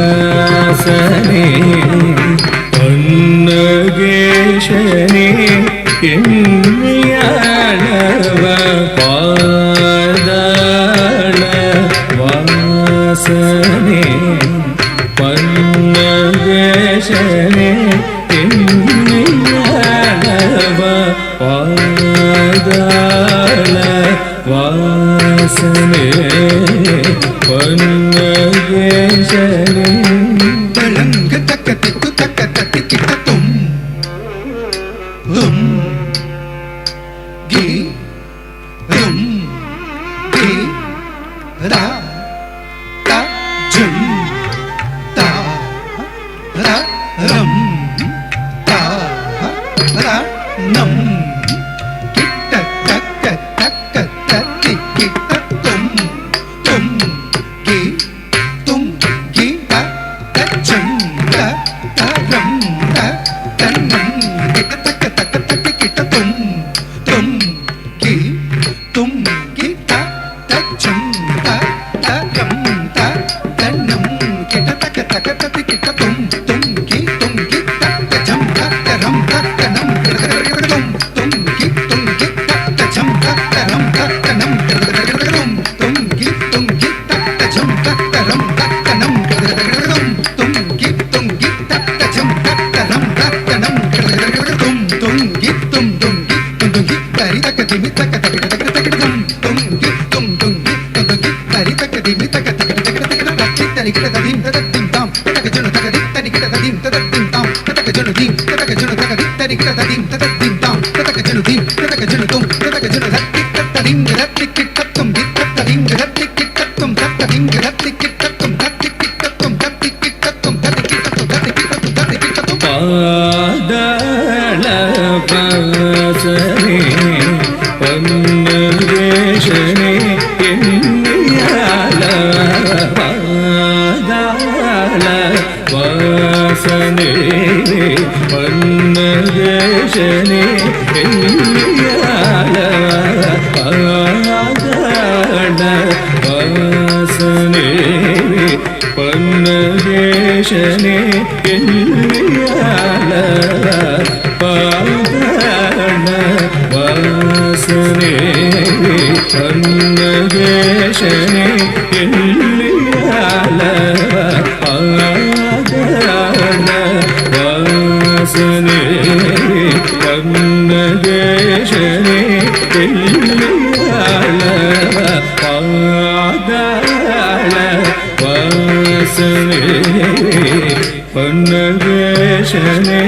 ಪಾದಳವಾಸನೆ ಪನ್ನಗೇಶನೆ ಎನ್ನಿಯಾಳವ ಪಾದಳವಾಸನೆ ಪನ್ನಗೇಶನೆ ಎನ್ನಿಯಾಳವ ಪಾದಳವಾಸನೆ ಪನ್ನಗೇಶನೆ ತಳಂಗ ತಕ್ಕ ತಿಕ್ಕು ತಕ್ಕ ತತ್ತಿ ಕಿಟ್ಟ ತುಂ ಗಿ ರುಂ ಗಿ ರಾ ತಾ ಜುಂ ತಾ ರಾ ರಂ ತಾ ರಾ ನಂ ಕಿಟ್ಟ ತಕ್ಕ ತಕ್ಕ ತತ್ತಿ ಕಿಟ್ಟ ತುಂ ಗಿ ತುಂ ಗಿ ತಾ ತಾ ಜುಂ ತಾ ತಾ ರಂ ತಾ ತನ್ನಂ ಕಿಟ್ಟ ತಕ್ಕ ತಕ್ಕ ತತ್ತಿ ಕಿಟ್ಟ ತುಂ ಗಿ ತುಂ ಗಿ ತಾ ತಾ ಜುಂ ತಾ ತಾ ರಂ ತಾ ತನ್ನಂ ಕಿಟ್ಟ ತಕ್ಕ ತಕ್ಕ ತತ್ತಿ ಕಿಟ್ಟ ತುಂ ಗಿ ತಾ ತಾ ಜಂ ತಾ ತಾ ರಂ ತಾ ತನ್ನಂ ತುಂ ಗಿ ತಾ ತಾ ಜಂ ತಾ ತಾ ರಂ ತಾ ತನ್ನಂ ತುಂ ಗಿ ತಾ ತಾ ಜಂ ತಾ ತಾ ರಂ ತಾ ತನ್ನಂ ತುಂ ಗಿ ತಾ ತಾ ಜಂ ತಾ ತಾ ರಂ ತಾ ತನ್ನಂ ತುಂ ಗಿ ತರಿ ತಕ್ಕ ದಿಮಿ ತಕ್ಕ ತಕ್ಕ ತಕ್ಕ ತಕ್ಕ ತುಂ ಗಿ ತರಿ ತಕ್ಕ ದಿಮಿ ತಕ್ಕ ತಕ್ಕ ತಕ್ಕ ತಕ್ಕ ತಕ್ಕ ತರಿ ಕಿಟ ದಿಂ ತಕ್ಕ ದಿಂ ತಾಂ ತಕ್ಕ ಜನ ತಕ್ಕ ದಿಂ ತರಿ ಕಿಟ ದಿಂ ತಕ್ಕ ದಿಂ ತಾಂ ತಕ್ಕ ಜನ ದಿಂ ತಕ್ಕ ಜನ ತಕ್ಕ ದಿಂ ತರಿ ಕಿಟ ದಿಂ ತಕ್ಕ ದಿಂ ತಾಂ ತಕ್ಕ ಜನ ದಿಂ ತಕ್ಕ ಜನ ತುಂ ತಕ್ಕ ಜನ ರತ್ತಿ ತಕ್ಕ ದಿಂ ರತ್ತಿ ಕಿಟ ತುಂ ದಿ ತಕ್ಕ ದಿಂ ರತ್ತಿ ಕಿಟ ತುಂ ತಕ್ಕ ದಿಂ ರತ್ತಿ ಕಿಟ ತುಂ ತಕ್ಕ ಕಿಟ ತುಂ ತಕ್ಕ ಕಿಟ ತುಂ ತಕ್ಕ ಕಿಟ ತುಂ ತಕ್ಕ ಕಿಟ ತುಂ ತಕ್ಕ ಕಿಟ ತುಂ ಪಾದಳವಾಸನೆ ಪನ್ನಗೇಶನೆ ಎನ್ನಿಯಾಳವ ಪಾದಳವಾಸನೆ ಪನ್ನಗೇಶನೆ ಎನ್ನಿಯಾಳವ ಪಾದಳವಾಸನೆ ಪನ್ನಗೇಶನೆ ಎನ್ನಿಯಾಳವ ಪಾದಳವಾಸನೆ ಪನ್ನಗೇಶನೆ ಎನ್ನಿಯಾಳವ ಪಾದಳವಾಸನೆ ಪನ್ನಗೇಶನೆ ಎನ್ನಿಯಾಳವ ಪಾದಳವಾಸನೆ ಪನ್ನಗೇಶನೆ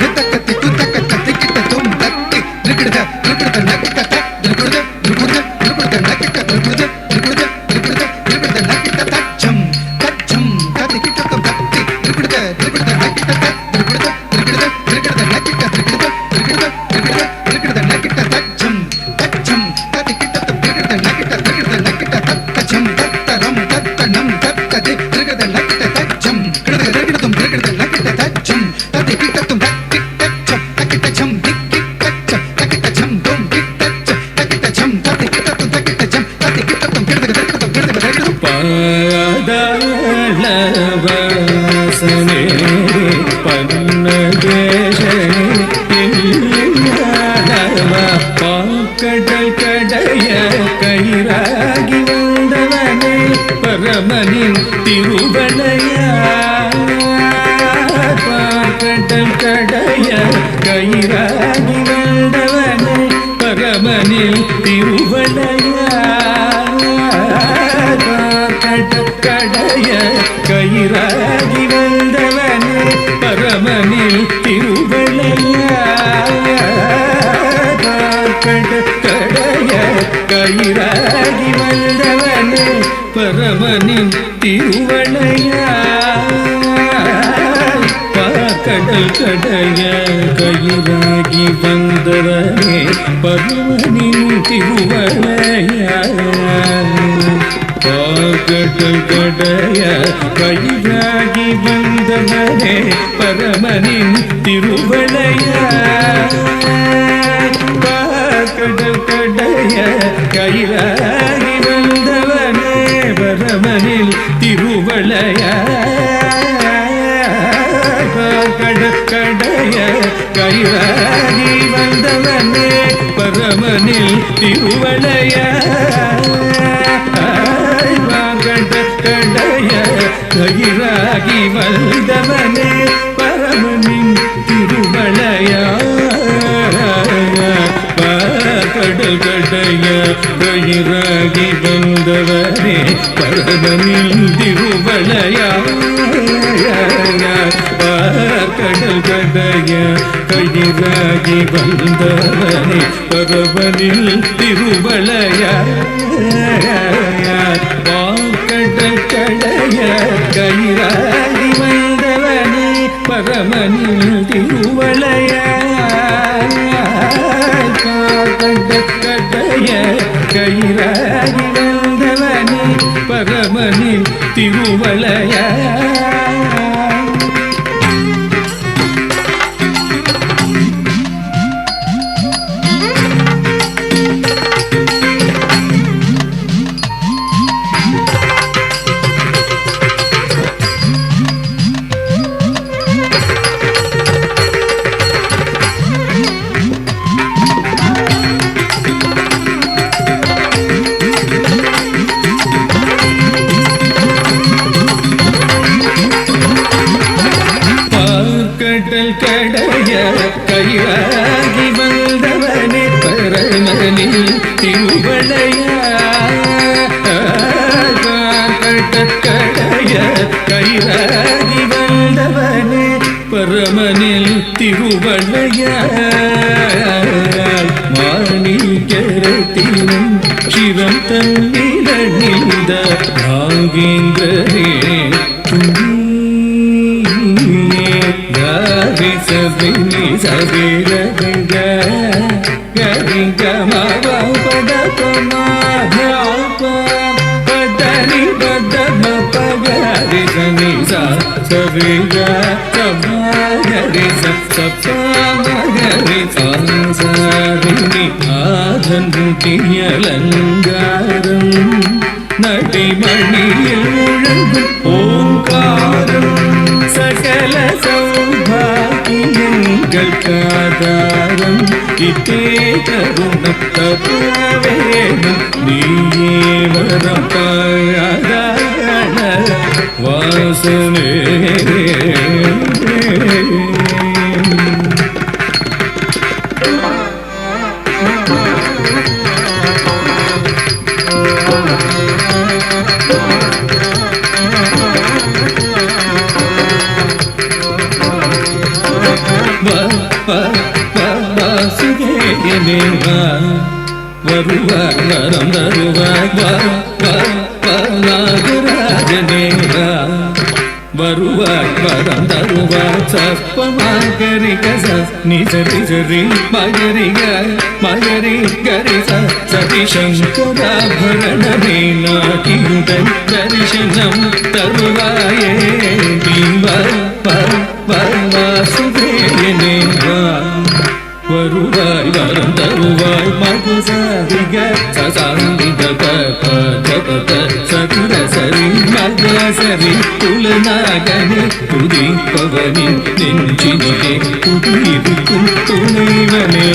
ತಕ್ಕ ತಿಕ್ಕು ತಕ್ಕ ತತ್ತಿ ಕಿಟ್ಟ ತುಂ ತತ್ತಿ ದ್ರಿಗಿಡದ ದ್ರಿಗಿಡದ ನಕ್ಕಿಟ ದ್ರಿಗಿಡದ ದ್ರಿಗಿಡದ ದ್ರಿಗಿಡದ ನಕ್ಕಿಟ ದ್ರಿಗಿಡದ ದ್ರಿಗಿಡದ ದ್ರಿಗಿಡದ ದ್ರಿಗಿಡದ ನಕ್ಕಿಟ ತಜ್ಜಂ ತಜ್ಜಂ ತತ್ತಿ ಕಿಟ್ಟ ತುಂ ತತ್ತಿ ದ್ರಿಗಿಡದ ದ್ರಿಗಿಡದ ನಕ್ಕಿಟ ದ್ರಿಗಿಡದ ದ್ರಿಗಿಡದ ದ್ರಿಗಿಡದ ನಕ್ಕಿಟ ದ್ರಿಗಿಡದ ದ್ರಿಗಿಡದ ದ್ರಿಗಿಡದ ದ್ರಿಗಿಡದ ನಕ್ಕಿಟ ತಜ್ಜಂ ತಜ್ಜಂ ತತ್ತಿ ಕಿಟ್ಟ ತುಂ ದ್ರಿಗಿಡದ ನಕ್ಕಿಟ ದ್ರಿಗಿಡದ ನಕ್ಕಿಟ ತಜ್ಜಂ ತತ್ತರಂ ತತ್ತನಂ ತತ್ತದಿ ದ್ರಿಗಿಡದ ನಕ್ಕಿಟ ತಜ್ಜಂ ಗಿಡದ ದ್ರಿಗಿಡ ತುಂ ದ್ರಿಗಿಡದ ನಕ್ಕಿಟ ತಜ್ಜಂ ತತ್ತಿ ಕಿಟ್ಟ ತುಂ ತತ್ತಿ ತಜ್ಜಂ ತಕ್ಕಿಟ ಛಂ ದಿಕ್ಕಿ ತಜ್ಜಂ ತಕ್ಕಿಟ ಛಂ ತುಂ ಕಿಟ್ಟ ತಕ್ಕಿಟ ಛಂ ತತ್ತಿ ಕಿಟ್ಟ ತುಂ ತಕ್ಕಿಟ ಛಂ ತತ್ತಿ ಕಿಟ್ಟ ತುಂ ಗಿಡದ ದ್ರಿಗಿಡ ತುಂ ಗಿಡದ ದ್ರಿಗಿಡ ಪಾದಳವಾಸನೆ ಪನ್ನಗೇಶನೆ ಎನ್ನಿಯಾಳವ ಪಾಕಡಲ್ ಕಡೆಯ ಕೈರಾಗಿ ಬಂದವನೇ ಪರಮನಿನ್ ತಿರುವಲಯ ಪಾಕಡಲ್ ಕಡೆಯ ಕೈರಾಗಿ ಬಂದವನೇ ಪರಮನಿನ್ ತಿರುವಲಯ ಕಡೆಯ ಕೈರಾಗಿ ಬಂದವನೇ ಪರಮನಿಲ್ ತಿರುವಲಯ ಕಡೆಯ ಕೈರಾಗಿ ಬಂದವನೇ ಪರಮನಿಲ್ ತಿರುವಲಯ ಪಾಕಡಲ್ ಕಡೆಯ ಕೈರಾಗಿ ಬಂದವನೇ ಪರಮನಿಲ್ ತಿರುವಲಯ ಪಾಕಡಲ್ ಕಡೆಯ ಕೈರಾಗಿ ಬಂದವನೇ ಪರಮನಿನ್ ತಿರುವಲಯ ಪಾಕಡಲ್ ಕಡೆಯ ಕೈರಾಗಿ ಬಂದವನೇ கயிறாகி வந்தவனே பரமனில் திருவளைய கயிறாகி வந்தவனே பரமனின் திருவளையா கடல் கடைய கயிறாகி வந்தவனே பரமனின் திருவளையா கடல் கடைய கயிறாகி வந்தவனே பரமனில் திருவளையா கடல் கடைய கயிறாகி வந்தவனே பரமனில் திருவளையா கடைய கயிறாகி வந்தவனே பரமனில் திருவளையா கடைய கயிறாகி வந்தவனே பரமனில் திருவளையா கடைய கயிறாகி வந்தவனே பரமனில் திருவளையா மாணிக்கரத்தினும் சிரம் தன்னில நீந்த நாகேந்திரனே சபினி சபிர கரி கமவ பத பமாத்யாப பதனி பதம பகரி சனி சபிர சமகரி சப்பமகரி சாரிணி ஆதன்முட்டியலங்காரம் நடிமணியில் முழங்கும் ஓங்காரம் சகல சௌபாகியங்கள் காதாரம் இட்டே கருணம் தபவேணும் நீயே வரம் பாயாதான வாசனே வருவாய் வரம் தருவாய் நாகராஜனேவா வருவாய் வரம் தருவாய் சப்பமாகரி கச நிசரி சரி மகரி மகரி கரி சதி சங்கராபரணமே நாட்டியுடன் தரிசனம் தருவாயே வாசுதேயனேவா வருவாய் வரம் தருவாய் மகசாரிக சசாந்தித பத சதுர சரி மகசரி துலநாகனே துதிப்பவனி நெஞ்சினிலே குடியிருக்கும் துணைவனே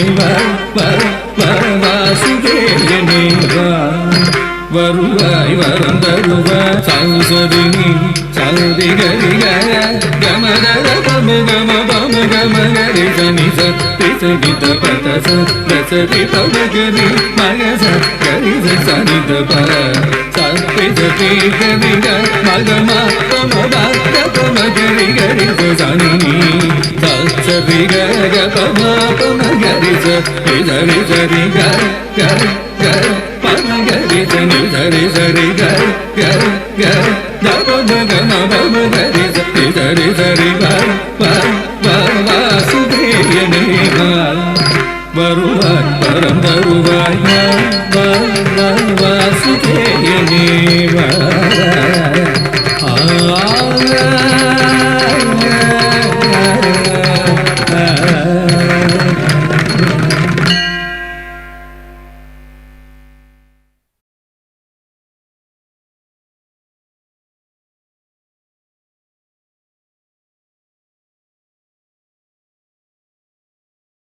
வாசுதேயனே வருவாய் வரம் தருவாய் சௌசரிணி சௌரி கரி கமத பம கம பம கம கரி சனி சனித பத சரி பம கரி மக கரி சனி ப சரி கரி மக பம பக்த பம கரி கரி சனி சரி க பம பம கரி சரி சரி க பமகரி சனி சரி சரி க பமகரி சரி சரி சரி வாசுதேயனே வரு